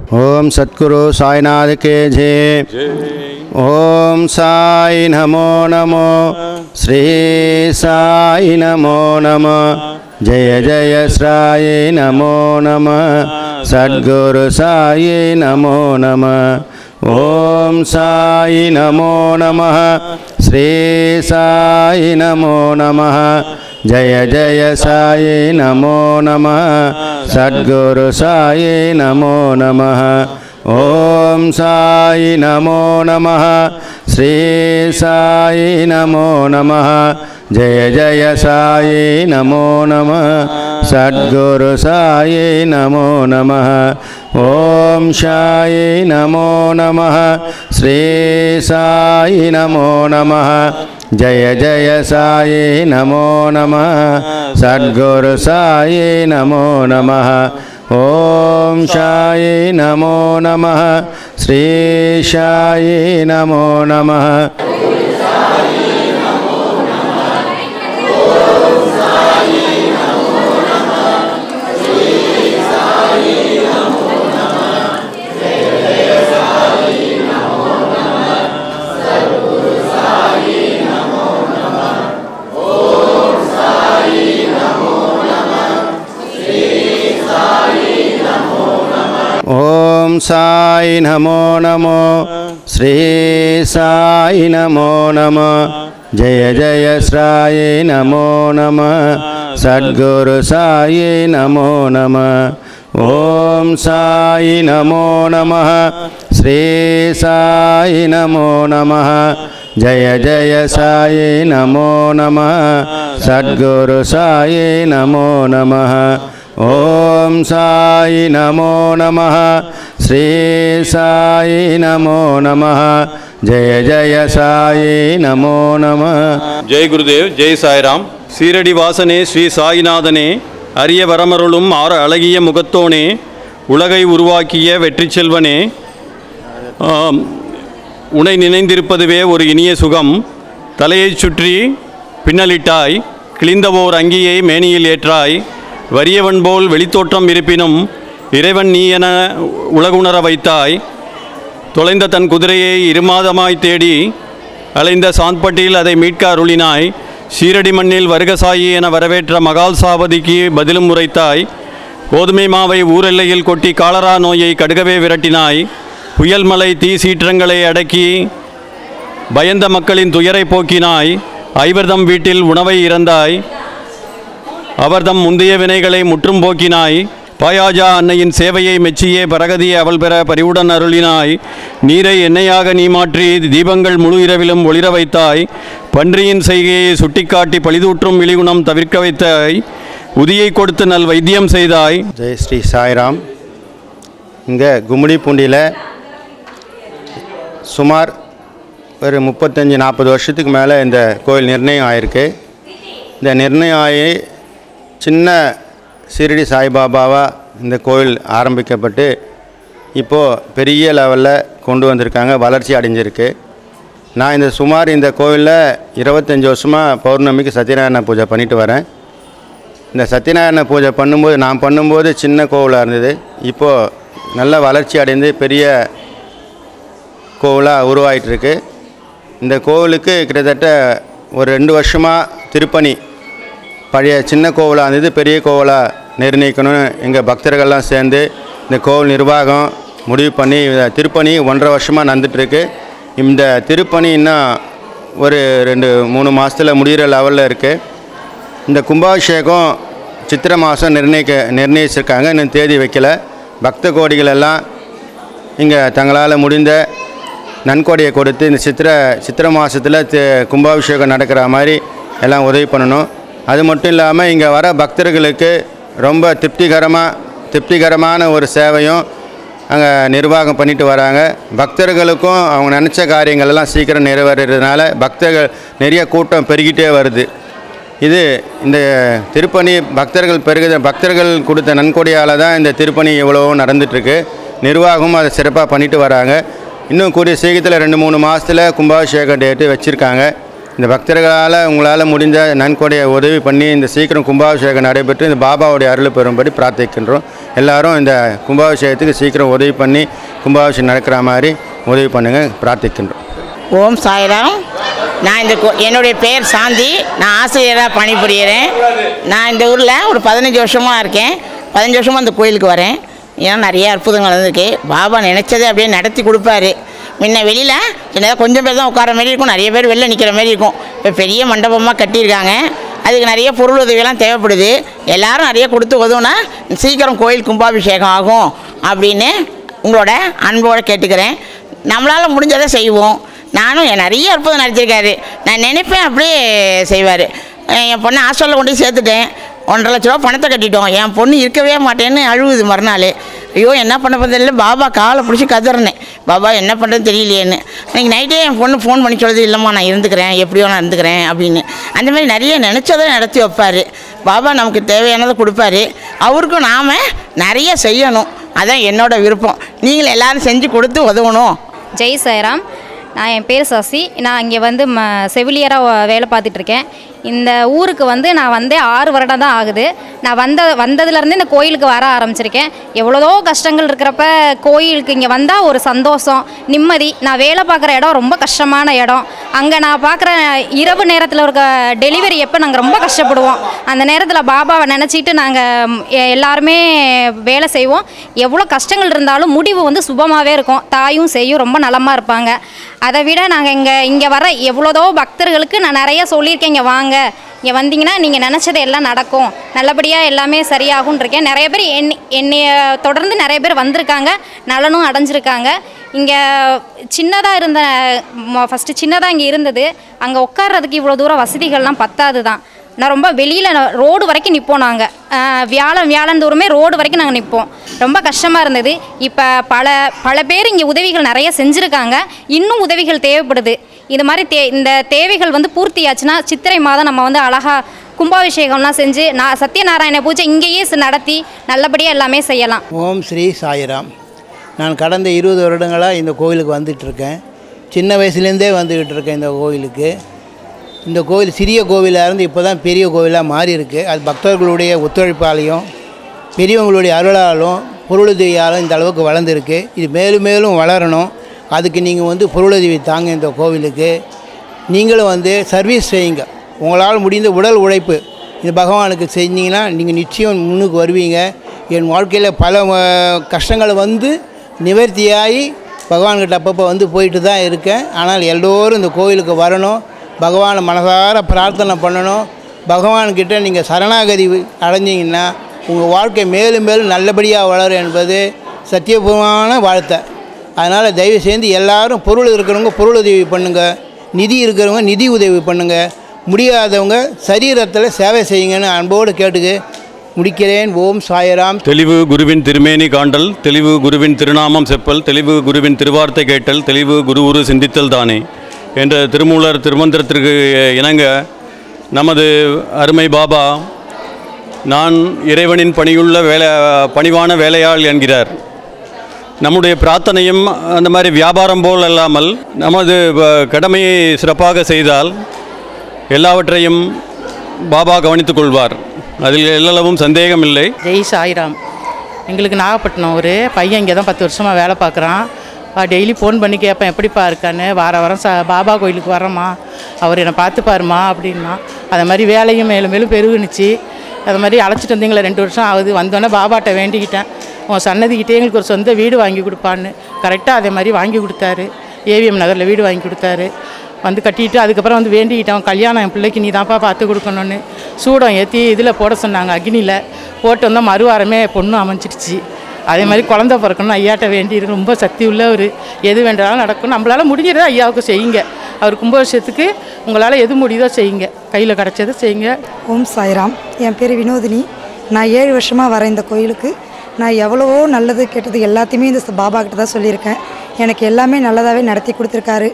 ओम सद्गुरु साईनाथ के जय। ओम साई नमो नमो, श्री साई नमो नमः, जय जय साई नमो नमः, सद्गुरु साई नमो नमः। ओम साई नमो नमः, श्री साई नमो नमः, जय जय साई नमो नमः, सद्गुरु साई नमो नमः। ओम साई नमो नमः, श्री साई नमो नमः, जय जय साई नमो नमः, सद्गुरु साई नमो नमः। ओम साई नमो नमः, श्री साई नमो नमः, जय जय साई नमो नमः, सद्गुरु साई नमो नमः। ओम साई नमो नमः, श्री साई नमो नमः। ओम साई नमो नमो, श्री साई नमो नमः, जय जय साई नमो नमः, सद्गुरु साई नमो नमः। ओम साई नमो नमः, श्री साई नमो नमः, जय जय साई नमो नमः, सद्गुरु साई नमो नमः। ओम साई नमो नमः, श्री साई नमो नमः, जय जय साई नमो नमः। जय गुरुदेव, जय साईराम। சீரடி வாசனே, ஸ்ரீ சாயிநாதனே, அரிய வரமருளும் ஆறு அழகிய முகத்தோனே, உலகை உருவாக்கிய வெற்றி செல்வனே, உனை நினைந்திருப்பதுவே ஒரு இனிய சுகம். தலையைச் சுற்றி பின்னலிட்டாய், கிழிந்தவோர் அங்கியை மேனியில் ஏற்றாய், வறியவன் போல் வெளித்தோற்றம் இருப்பினும் இறைவன் நீ என உலகுணர வைத்தாய். தொலைந்த தன் குதிரையை இருமாதமாய் தேடி அலைந்த சாந்த்பட்டியில் அதை மீட்க அருளினாய். சீரடி மண்ணில் வருகசாயி என வரவேற்ற மகால் சாவதிக்கு பதிலும் உரைத்தாய். கோதுமை மாவை ஊரெல்லையில் கொட்டி காலரா நோயை கடுகவே விரட்டினாய். புயல் மலை தீ சீற்றங்களை அடக்கி பயந்த மக்களின் துயரை போக்கினாய். ஐவர்தம் வீட்டில் உணவை இறந்தாய், அவர்தம் முந்தைய வினைகளை முற்றும் போக்கினாய். பாயாஜா அன்னையின் சேவையை மெச்சியே பரகதியை அவள் பெற பரிவுடன் அருளினாய். நீரை எண்ணெயாக நீ மாற்றி தீபங்கள் முழு இரவிலும் ஒளிர வைத்தாய். பன்றியின் செய்கையை சுட்டிக்காட்டி பழிதூற்றும் இழிகுணம் தவிர்க்க வைத்தாய். உதியை கொடுத்து நல் வைத்தியம் செய்தாய். ஜெய் ஸ்ரீ சாய்ராம். இங்கே கும்மிடிப்பூண்டியில் சுமார் ஒரு 35-40 வருஷத்துக்கு மேலே இந்த கோயில் நிர்ணயம் ஆகிருக்கு. இந்த நிர்ணயம் ஆகி சின்ன சீரடி சாய்பாபாவாக இந்த கோயில் ஆரம்பிக்கப்பட்டு இப்போது பெரிய லெவலில் கொண்டு வந்திருக்காங்க, வளர்ச்சி அடைஞ்சிருக்கு. நான் இந்த கோயிலில் 25 வருஷமாக பௌர்ணமிக்கு சத்யநாராயண பூஜை பண்ணிட்டு வரேன். இந்த சத்யநாராயண பூஜை நான் பண்ணும்போது சின்ன கோவிலாக இருந்தது. இப்போது நல்ல வளர்ச்சி அடைந்து பெரிய கோவிலாக உருவாகிட்டுருக்கு. இந்த கோவிலுக்கு கிட்டத்தட்ட ஒரு 2 வருஷமாக திருப்பணி, பழைய சின்ன கோவிலாக இருந்தது பெரிய கோவிலாக நிர்ணயிக்கணும்னு எங்கள் பக்தர்கள்லாம் சேர்ந்து இந்த கோவில் நிர்வாகம் முடிவு பண்ணி திருப்பணி 1.5 வருஷமாக நடந்துகிட்ருக்கு. இந்த திருப்பணி இன்னும் ஒரு 2-3 மாதத்தில் முடிகிற லெவலில் இருக்குது. இந்த கும்பாபிஷேகம் சித்திரை மாதம் நிர்ணயிச்சிருக்காங்க, இன்னும் தேதி வைக்கலை. பக்த கோடிகள் எல்லாம் இங்கே தங்களால் முடிந்த நன்கொடையை கொடுத்து இந்த சித்திரை மாதத்தில் கும்பாபிஷேகம் நடக்கிற மாதிரி எல்லாம் உதவி பண்ணணும். அது மட்டும் இல்லாமல் இங்கே வர பக்தர்களுக்கு ரொம்ப திருப்திகரமான ஒரு சேவையும் அங்கே நிர்வாகம் பண்ணிட்டு வராங்க. பக்தர்களுக்கும் அவங்க நினச்ச காரியங்கள்லாம் சீக்கிரம் நிறைவேறதுனால பக்தர்கள் நிறைய கூட்டம் பெருகிட்டே வருது. இது இந்த திருப்பணி பக்தர்கள் கொடுத்த நன்கொடையால் தான் இந்த திருப்பணி எவ்வளவோ நடந்துகிட்ருக்கு. நிர்வாகமும் அதை சிறப்பாக பண்ணிட்டு வராங்க. இன்னும் கூடிய சீக்கிரத்தில் 2-3 மாதத்தில் கும்பாபிஷேக டேட்டு வச்சுருக்காங்க. இந்த பக்தர்களால் உங்களால் முடிஞ்ச நன்கொடையை உதவி பண்ணி இந்த சீக்கிரம் கும்பாபிஷேகம் நடைபெற்று இந்த பாபாவுடைய அருள் பெறும்படி பிரார்த்திக்கின்றோம். எல்லாரும் இந்த கும்பாபிஷேகத்துக்கு சீக்கிரம் உதவி பண்ணி கும்பாபிஷேகம் நடக்கிற மாதிரி உதவி பண்ணுங்கள், பிரார்த்திக்கின்றோம். ஓம் சாய்ராம். நான் என்னுடைய பெயர் சாந்தி. நான் ஆசிரியராக பணிபுரிகிறேன். நான் இந்த ஊரில் ஒரு 15 வருஷமாக இருக்கேன். 15 வருஷமாக அந்த கோயிலுக்கு வரேன். ஏன்னா நிறைய அற்புதங்கள் வந்திருக்கு. பாபா நினச்சதை அப்படியே நடத்தி கொடுப்பாரு. முன்ன வெளியில் சின்னதாக கொஞ்சம் பேர் தான் உட்கார மாதிரி இருக்கும், நிறைய பேர் வெளில நிற்கிற மாதிரி இருக்கும். இப்போ பெரிய மண்டபமாக கட்டியிருக்காங்க. அதுக்கு நிறைய பொருள் உதவியெல்லாம் தேவைப்படுது. எல்லோரும் நிறைய கொடுத்து உதவுனா சீக்கிரம் கோயில் கும்பாபிஷேகம் ஆகும் அப்படின்னு உங்களோட அன்போடு கேட்டுக்கிறேன். நம்மளால் முடிஞ்சதை செய்வோம். நானும் நிறைய அற்புதம் நடத்தியிருக்காரு. நான் நினைப்பேன் அப்படியே செய்வார். என் பொண்ணை ஹாஸ்டலில் கொண்டு போய் சேர்த்துட்டேன். 1,50,000 ரூபா பணத்தை கட்டிட்டோம். என் பொண்ணு இருக்கவே மாட்டேன்னு அழுகுது மறுநாள். ஐயோ என்ன பண்ண தெரியல, பாபா காலை பிடிச்சி கதறினேன். பாபா என்ன பண்ணுறது தெரியலையேன்னு. அன்றைக்கி நைட்டே என் பொண்ணு ஃபோன் பண்ணி சொல்லுது, இல்லைம்மா நான் இருந்துக்கிறேன், எப்படியோ நான் இருந்துக்கிறேன் அப்படின்னு. அந்த மாதிரி நிறைய நினச்சதை நடத்தி வைப்பார். பாபா நமக்கு தேவையானதை கொடுப்பாரு. அவருக்கும் நாம் நிறைய செய்யணும். அதான் என்னோடய விருப்பம். நீங்களும் எல்லோரும் செஞ்சு கொடுத்து உதவணும். ஜெய் சாய்ராம். என் பேர் சசி. நான் இங்கே செவிலியராக வேலை பார்த்துட்ருக்கேன். இந்த ஊருக்கு நான் 6 வருடம் தான் ஆகுது. நான் வந்ததுலேருந்து இந்த கோயிலுக்கு வர ஆரம்பிச்சிருக்கேன். எவ்வளோ கஷ்டங்கள் இருக்கிறப்ப கோயிலுக்கு இங்கே வந்தால் ஒரு சந்தோஷம், நிம்மதி. நான் வேலை பார்க்குற இடம் ரொம்ப கஷ்டமான இடம். அங்கே நான் பார்க்குற இரவு நேரத்தில் இருக்க டெலிவரி எப்போ நாங்கள் ரொம்ப கஷ்டப்படுவோம். அந்த நேரத்தில் பாபாவை நினச்சிட்டு நாங்கள் எல்லாருமே வேலை செய்வோம். எவ்வளோ கஷ்டங்கள் இருந்தாலும் முடிவு சுபமாகவே இருக்கும். தாயும் செய்யும் ரொம்ப நலமாக இருப்பாங்க. அதை விட நாங்கள் இங்கே வர எவ்வளோதோ பக்தர்களுக்கு நான் நிறைய சொல்லியிருக்கேன், இங்கே வாங்க, இங்கே வந்தீங்கன்னா நீங்கள் நினச்சது எல்லாம் நடக்கும், நல்லபடியாக எல்லாமே சரியாகும்னு இருக்கேன். நிறைய பேர் என்னைய தொடர்ந்து நிறைய பேர் வந்திருக்காங்க, நலனும் அடைஞ்சிருக்காங்க. இங்கே சின்னதாக ஃபஸ்ட்டு சின்னதாக இங்கே இருந்தது. அங்கே உட்கார்றதுக்கு இவ்வளோ தூரம் வசதிகள்லாம் பத்தாது தான். நான் ரொம்ப வெளியில் ரோடு வரைக்கும் நிற்போம். நாங்கள் வியாழன் தூரமே ரோடு வரைக்கும் நாங்கள் நிற்போம். ரொம்ப கஷ்டமாக இருந்தது. இப்போ பல பேர் இங்கே உதவிகள் நிறைய செஞ்சுருக்காங்க. இன்னும் உதவிகள் தேவைப்படுது. இது மாதிரி இந்த தேவைகள் பூர்த்தியாச்சுன்னா சித்திரை மாதம் நம்ம அழகாக கும்பாபிஷேகம்லாம் செஞ்சு சத்யநாராயண பூஜை இங்கேயே நடத்தி நல்லபடியாக எல்லாமே செய்யலாம். ஓம் ஸ்ரீ சாய்ராம். நான் கடந்த 20 வருடங்களாக இந்த கோயிலுக்கு வந்துட்டுருக்கேன். சின்ன வயசுலேருந்தே வந்துக்கிட்டு இருக்கேன் இந்த கோயிலுக்கு. இந்த கோவில் சிறிய கோவிலாக இருந்து இப்போ தான் பெரிய கோவிலாக மாறி இருக்குது. அது பக்தர்களுடைய ஒத்துழைப்பாலையும் பெரியவங்களுடைய அருளாலும் பொருளுதவியாலும் இந்த அளவுக்கு வளர்ந்துருக்கு. இது மேலும் மேலும் வளரணும். அதுக்கு நீங்கள் பொருளுதவி தாங்க. இந்த கோவிலுக்கு நீங்களும் சர்வீஸ் செய்யுங்க. உங்களால் முடிந்த உடல் உழைப்பு இந்த பகவானுக்கு செஞ்சீங்கன்னா நீங்கள் நிச்சயம் முன்னுக்கு வருவீங்க. என் வாழ்க்கையில் பல கஷ்டங்களை நிவர்த்தியாகி பகவான்கிட்ட அப்பப்போ போயிட்டு தான் இருக்கேன். ஆனால் எல்லோரும் இந்த கோவிலுக்கு வரணும். பகவானை மனதார பிரார்த்தனை பண்ணணும். பகவான்கிட்ட நீங்கள் சரணாகதி அடைஞ்சிங்கன்னா உங்கள் வாழ்க்கை மேலும் மேலும் நல்லபடியாக வளரும் என்பது சத்தியபூர்வமான வாழ்த்தை. அதனால் தயவு செய்து எல்லோரும் பொருள் இருக்கிறவங்க பொருள் உதவி பண்ணுங்கள், நிதி இருக்கிறவங்க நிதி உதவி பண்ணுங்கள், முடியாதவங்க சரீரத்தில் சேவை செய்யுங்கன்னு அன்போடு கேட்டுக்கு முடிக்கிறேன். ஓம் சாய்ராம். தெளிவு குருவின் திருமேனி காண்டல், தெளிவு குருவின் திருநாமம் செப்பல், தெளிவு குருவின் திருவார்த்தை கேட்டல், தெளிவு குரு சிந்தித்தல் தானே என்ற திருமூலர் திருமந்திரத்திற்கு இணங்க நமது அருமை பாபா நான் இறைவனின் பணிவான வேலையாள் என்கிறார். நம்முடைய பிரார்த்தனையும் அந்த மாதிரி வியாபாரம் போல் அல்லாமல் நமது கடமையை சிறப்பாக செய்தால் எல்லாவற்றையும் பாபா கவனித்துக் கொள்வார். அதில் எல்லளவும் சந்தேகம் இல்லை. ஜெய் சாய்ராம். எங்களுக்கு நாகப்பட்டினம் ஒரு பையன் இங்கே தான் 10 வருஷமாக வேலை பார்க்குறான். டெய்லி ஃபோன் பண்ணி கேட்பேன், எப்படிப்பா இருக்கான்னு. வாரம் பாபா கோயிலுக்கு வரேம்மா, அவர் என்னை பார்த்துப்பாருமா அப்படின்னா. அது மாதிரி வேலையும் மேலும் மேலும் பெருகுனுச்சு. அது மாதிரி அழைச்சிட்டு வந்தீங்களா 2 வருஷம் ஆகுது. வந்தோடனே பாபாட்ட வேண்டிக்கிட்டேன், உன் சன்னதிக்கிட்டே எங்களுக்கு ஒரு சொந்த வீடு வாங்கி கொடுப்பான்னு. கரெக்டாக அதே மாதிரி வாங்கி கொடுத்தாரு. ஏவிஎம் நகரில் வீடு வாங்கி கொடுத்தாரு. கட்டிட்டு அதுக்கப்புறம் வேண்டிக்கிட்டோம், கல்யாணம் என் பிள்ளைக்கு நீ தான்ப்பா பார்த்து கொடுக்கணுன்னு. சூடம் ஏற்றி இதில் போட சொன்னாங்க, அக்னியில் போட்டு வந்தால் மறுவாரமே பொண்ணு அமைஞ்சிடுச்சு. அதே மாதிரி குழந்தை பிறக்கணும் ஐயாட்ட வேண்டி ரொம்ப சக்தி உள்ளவர். எது வேண்டாலும் நடக்கும். நம்மளால் முடிஞ்சதை ஐயாவுக்கு செய்யுங்க. அவர் கும்பாபிஷேகத்துக்கு உங்களால் எது முடியுதோ செய்யுங்க, கையில் கிடச்சதை செய்யுங்க. ஓம் சாய்ராம். என் பேர் வினோதினி. நான் 7 வருஷமாக வரேன் இந்த கோயிலுக்கு. நான் எவ்வளவோ நல்லது கெட்டது எல்லாத்தையுமே இந்த பாபா கிட்ட தான் சொல்லியிருக்கேன். எனக்கு எல்லாமே நல்லதாகவே நடத்தி கொடுத்துருக்காரு.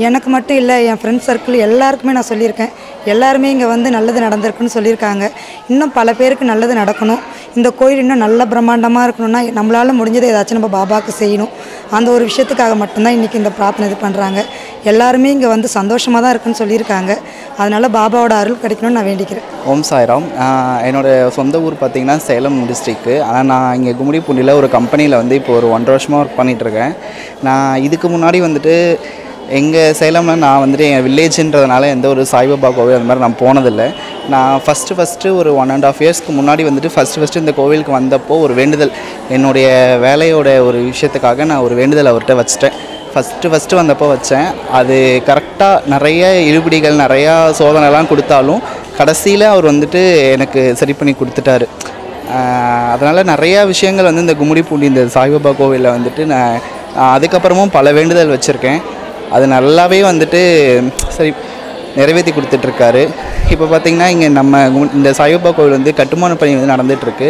எனக்கு மட்டும் இல்லை, என் ஃப்ரெண்ட்ஸ் சர்க்கிள் எல்லாருக்குமே நான் சொல்லியிருக்கேன். எல்லாருமே இங்கே நல்லது நடந்திருக்குன்னு சொல்லியிருக்காங்க. இன்னும் பல பேருக்கு நல்லது நடக்கணும். இந்த கோயில் இன்னும் நல்ல பிரம்மாண்டமாக இருக்கணும்னா நம்மளால் முடிஞ்சதை ஏதாச்சும் நம்ம பாபாவுக்கு செய்யணும். அந்த ஒரு விஷயத்துக்காக மட்டும்தான் இன்றைக்கி இந்த பிரார்த்தனை இது பண்ணுறாங்க. எல்லாருமே இங்கே வந்து சந்தோஷமாக தான் இருக்குன்னு சொல்லியிருக்காங்க. அதனால் பாபாவோட அருள் கிடைக்கணும்னு நான் வேண்டிக்கிறேன். ஓம் சாய்ராம். என்னோடய சொந்த ஊர் பார்த்திங்கன்னா சேலம் டிஸ்ட்ரிக்ட்டு. ஆனால் நான் இங்கே கும்மிடிப்பூண்டியில் ஒரு கம்பெனியில் வந்து இப்போ ஒரு 1.5 வருஷமாக ஒர்க் பண்ணிகிட்ருக்கேன். நான் இதுக்கு முன்னாடி வந்துட்டு எங்கள் சேலமில் நான் வந்துட்டு என் வில்லேஜுன்றதுனால எந்த ஒரு சாய்பாபா கோவில் அந்த மாதிரி நான் போனதில்லை. நான் ஃபஸ்ட்டு ஒரு 1.5 இயர்ஸ்க்கு முன்னாடி வந்துட்டு ஃபஸ்ட்டு இந்த கோவிலுக்கு வந்தப்போ ஒரு வேண்டுதல், என்னுடைய வேலையோட ஒரு விஷயத்துக்காக நான் ஒரு வேண்டுதல் அவர்கிட்ட வச்சுட்டேன். ஃபஸ்ட்டு வந்தப்போ வச்சேன். அது கரெக்டாக நிறைய இழுபடிகள் நிறையா சோதனைலாம் கொடுத்தாலும் கடைசியில் அவர் வந்துட்டு எனக்கு சரி பண்ணி கொடுத்துட்டாரு. அதனால் நிறையா விஷயங்கள் வந்து இந்த கும்மிடிப்பூண்டி இந்த சாய்பாபா கோவிலில் வந்துட்டு நான் அதுக்கப்புறமும் பல வேண்டுதல் வச்சுருக்கேன். அது நல்லாவே வந்துட்டு சரி நிறைவேற்றி கொடுத்துட்ருக்காரு. இப்போ பார்த்திங்கன்னா இங்கே நம்ம இந்த சாய்பாபா கோவில் வந்து கட்டுமான பணி வந்து நடந்துகிட்ருக்கு.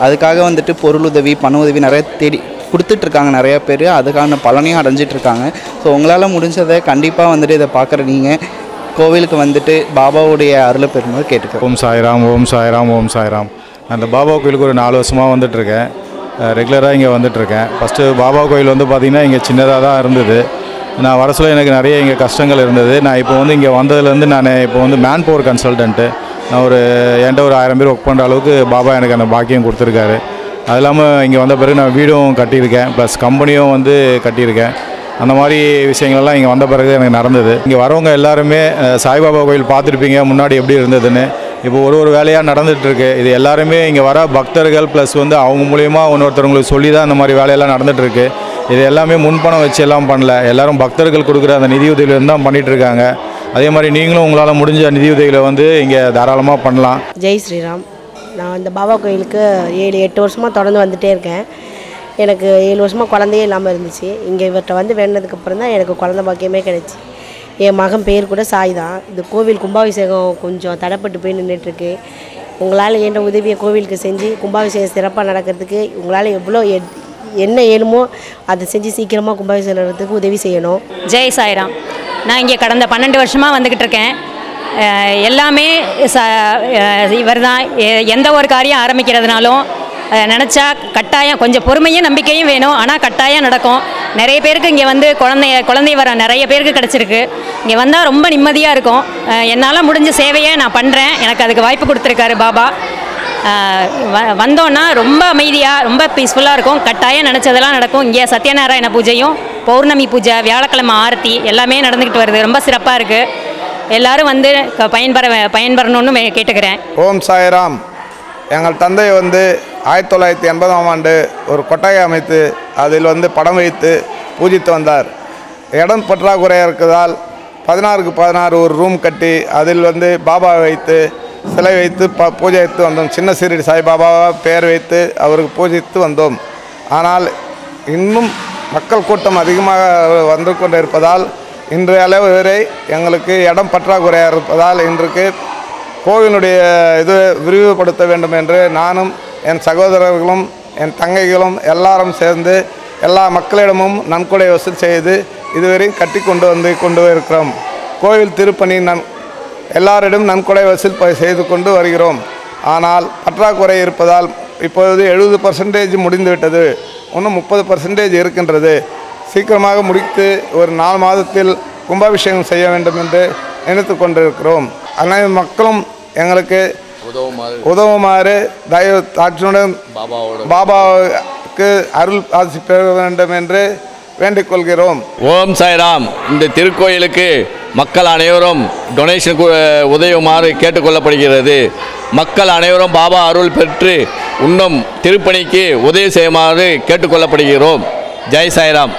அதுக்காக வந்துட்டு பொருளுதவி பண உதவி நிறைய தேடி கொடுத்துட்ருக்காங்க நிறையா பேர். அதுக்கான பலனையும் அடைஞ்சிட்ருக்காங்க. ஸோ உங்களால் முடிஞ்சதை கண்டிப்பாக வந்துட்டு இதை பார்க்குற நீங்கள் கோவிலுக்கு வந்துட்டு பாபாவுடைய அருளை பெறும்போது கேட்டுக்கிறேன். ஓம் சாய்ராம், ஓம் சாய்ராம், ஓம் சாய்ராம். அந்த பாபா கோயிலுக்கு ஒரு 4 வருஷமாக வந்துட்டுருக்கேன். ரெகுலராக இங்கே வந்துட்டுருக்கேன். ஃபஸ்ட்டு பாபா கோயில் வந்து பார்த்திங்கன்னா இங்கே சின்னதாக தான் இருந்தது. நான் வர சொல்ல எனக்கு நிறைய இங்கே கஷ்டங்கள் இருந்தது. நான் இப்போ வந்து இங்கே வந்ததுலேருந்து நான் இப்போ வந்து மேன் பவர் கன்சல்டன்ட்டு. நான் என்கிட்ட ஒரு 1000 பேர் ஒர்க் பண்ணுற அளவுக்கு பாபா எனக்கு அந்த பாக்கியம் கொடுத்துருக்காரு. அது இல்லாமல் இங்கே வந்த பிறகு நான் வீடும் கட்டியிருக்கேன், ப்ளஸ் கம்பெனியும் வந்து கட்டியிருக்கேன். அந்த மாதிரி விஷயங்கள்லாம் இங்கே வந்த பிறகு எனக்கு நடந்தது. இங்கே வரவங்க எல்லாருமே சாய்பாபா கோயில் பார்த்துருப்பீங்க முன்னாடி எப்படி இருந்ததுன்னு. இப்போ ஒரு வேலையாக நடந்துகிட்ருக்கு. இது எல்லாருமே இங்கே வர பக்தர்கள் ப்ளஸ் வந்து அவங்க மூலிமா இன்னொருத்தவங்களுக்கு சொல்லி தான் அந்த மாதிரி வேலையெல்லாம் நடந்துகிட்ருக்கு. இது எல்லாமே முன்பணம் வச்சு எல்லாம் பண்ணல, எல்லோரும் பக்தர்கள் கொடுக்குற அந்த நிதியுதவியில் தான் பண்ணிகிட்ருக்காங்க. அதே மாதிரி நீங்களும் உங்களால் முடிஞ்ச நிதியுதவிகளை வந்து இங்கே தாராளமாக பண்ணலாம். ஜெய் ஸ்ரீராம். நான் இந்த பாபா கோயிலுக்கு 7-8 வருஷமாக தொடர்ந்து வந்துகிட்டே இருக்கேன். எனக்கு 7 வருஷமாக குழந்தையே இல்லாமல் இருந்துச்சு. இங்கே இவர்கிட்ட வந்து வேண்டதுக்கப்புறம் தான் எனக்கு குழந்தை பாக்கியமே கிடைச்சி. என் மகன் பேர் கூட சாய் தான். இந்த கோவில் கும்பாபிஷேகம் கொஞ்சம் தடைப்பட்டு போய் நின்றுட்டுருக்கு. உங்களால் என்ற உதவியை கோவிலுக்கு செஞ்சு கும்பாபிஷேகம் சிறப்பாக நடக்கிறதுக்கு உங்களால் எவ்வளோ என்ன ஏழுமோ அதை செஞ்சு சீக்கிரமாக கும்பாபிஷேகம் நடக்கிறதுக்கு உதவி செய்யணும். ஜெய் சாய்ராம். நான் இங்கே கடந்த 12 வருஷமாக வந்துக்கிட்டு இருக்கேன். எல்லாமே இவர் தான். எந்த ஒரு காரியம் ஆரம்பிக்கிறதுனாலும் நினச்சா கட்டாயம் கொஞ்சம் பொறுமையும் நம்பிக்கையும் வேணும், ஆனால் கட்டாயம் நடக்கும். நிறைய பேருக்கு இங்கே வந்து குழந்தை வர நிறைய பேருக்கு கிடச்சிருக்கு. இங்கே வந்தால் ரொம்ப நிம்மதியாக இருக்கும். என்னால் முடிஞ்ச சேவையை நான் பண்ணுறேன். எனக்கு அதுக்கு வாய்ப்பு கொடுத்துருக்காரு பாபா. வந்தோன்னா ரொம்ப அமைதியாக ரொம்ப பீஸ்ஃபுல்லாக இருக்கும். கட்டாயம் நினச்சதெல்லாம் நடக்கும். இங்கே சத்யநாராயண பூஜையும் பௌர்ணமி பூஜை வியாழக்கிழமை ஆரத்தி எல்லாமே நடந்துக்கிட்டு வருது. ரொம்ப சிறப்பாக இருக்குது. எல்லோரும் வந்து பயன்பெறணும்னு கேட்டுக்கிறேன். ஓம் சாய்ராம். எங்கள் தந்தை வந்து 1980ஆம் ஆண்டு ஒரு கொட்டகை அமைத்து அதில் வந்து படம் வைத்து பூஜித்து வந்தார். இடம் பற்றாக்குறையாக இருக்கிறதால் 16க்கு 16 ஒரு ரூம் கட்டி அதில் வந்து பாபா வைத்து சிலை வைத்து பூஜைத்து வந்தோம். சின்ன சிறிடி சாய்பாபாவை பெயர் வைத்து அவருக்கு பூஜித்து வந்தோம். ஆனால் இன்னும் மக்கள் கூட்டம் அதிகமாக வந்து கொண்டு இருப்பதால் இன்றைய அளவு வரை எங்களுக்கு இடம் பற்றாக்குறையாக இருப்பதால் இன்றைக்கு கோவிலுடைய இது விரிவுபடுத்த வேண்டும் என்று நானும் என் சகோதரர்களும் என் தங்கைகளும் எல்லாரும் சேர்ந்து எல்லா மக்களிடமும் நன்கொடை வசூல் செய்து இதுவரை கட்டி கொண்டு இருக்கிறோம். கோவில் திருப்பணி எல்லாரிடம் நன்கொடை வசூல் செய்து கொண்டு வருகிறோம். ஆனால் பற்றாக்குறை இருப்பதால் இப்பொழுது 70% முடிந்துவிட்டது. இன்னும் 30% இருக்கின்றது. சீக்கிரமாக முடித்து ஒரு 4 மாதத்தில் கும்பாபிஷேகம் செய்ய வேண்டும் என்று நினைத்து கொண்டிருக்கிறோம். அனைத்து மக்களும் எங்களுக்கு உதவுமாறு தயவு தாட்சியுடன் பாபாவுக்கு அருள் ஆசி பெற வேண்டும் என்று வேண்டிக் கொள்கிறோம். ஓம் சாய்ராம். இந்த திருக்கோயிலுக்கு மக்கள் அனைவரும் டொனேஷன் உதவுமாறு கேட்டுக்கொள்ளப்படுகிறது. மக்கள் அனைவரும் பாபா அருள் பெற்று இன்னும் திருப்பணிக்கு உதவி செய்யுமாறு கேட்டுக்கொள்ளப்படுகிறோம். ஜெய் சாய்ராம்.